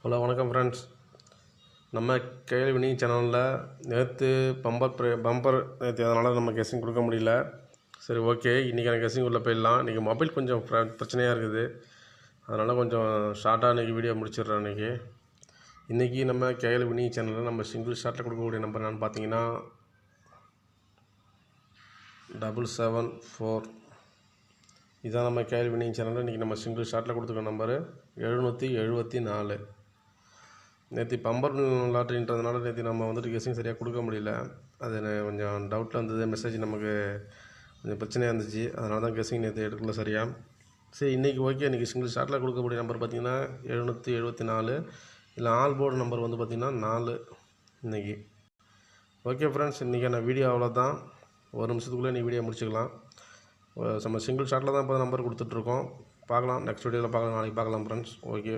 Hello வணக்கம் friends. நம்ம KL winning சேனலில் நேற்று பம்பர் நேற்று அதனால் நம்ம கெஸ்ஸிங் கொடுக்க முடியல. சரி, ஓகே, இன்றைக்கான கெஸ்ஸிங் உள்ளே போயிடலாம். இன்றைக்கி மொபைல் கொஞ்சம் பிரச்சனையாக இருக்குது, அதனால் கொஞ்சம் ஷார்ட்டாக இன்றைக்கி வீடியோ முடிச்சிடுறேன். இன்றைக்கி நம்ம கேஎல் வினிங் சேனலில் நம்ம சிங்கிள் ஷார்ட்டில் கொடுக்கக்கூடிய நம்பர் என்னென்னு பார்த்தீங்கன்னா 774. இதான் நம்ம கேஎல் வினிங் சேனலில் இன்றைக்கி நம்ம சிங்கிள் ஷார்ட்டில் கொடுத்துருக்க நம்பரு 774. நேற்று பம்பர் லாட்ரின்றதுனால நேற்று நம்ம வந்துட்டு கெஸ்ஸிங் சரியாக கொடுக்க முடியல. அது கொஞ்சம் டவுட்டில் இருந்தது. மெசேஜ் நமக்கு கொஞ்சம் பிரச்சனையாக இருந்துச்சு, அதனால தான் கெஸ்ஸிங் நேற்று எடுக்கல சரியாக. சரி, இன்றைக்கி ஓகே. இன்றைக்கி சிங்கிள் ஷார்ட்டில் கொடுக்கக்கூடிய நம்பர் பார்த்திங்கன்னா 774. இல்லை ஆல் போர்டு நம்பர் வந்து பார்த்திங்கன்னா 4 இன்றைக்கி. ஓகே ஃப்ரெண்ட்ஸ், இன்றைக்கான வீடியோ அவ்வளோதான். ஒரு நிமிஷத்துக்குள்ளே நீ வீடியோ முடிச்சுக்கலாம். நம்ம சிங்கிள் ஷார்ட்டில் தான் இப்போ நம்பர் கொடுத்துட்ருக்கோம். பார்க்கலாம், நெக்ஸ்ட் வீடியோவில் பார்க்கலாம், நாளைக்கு பார்க்கலாம் ஃப்ரெண்ட்ஸ். ஓகே.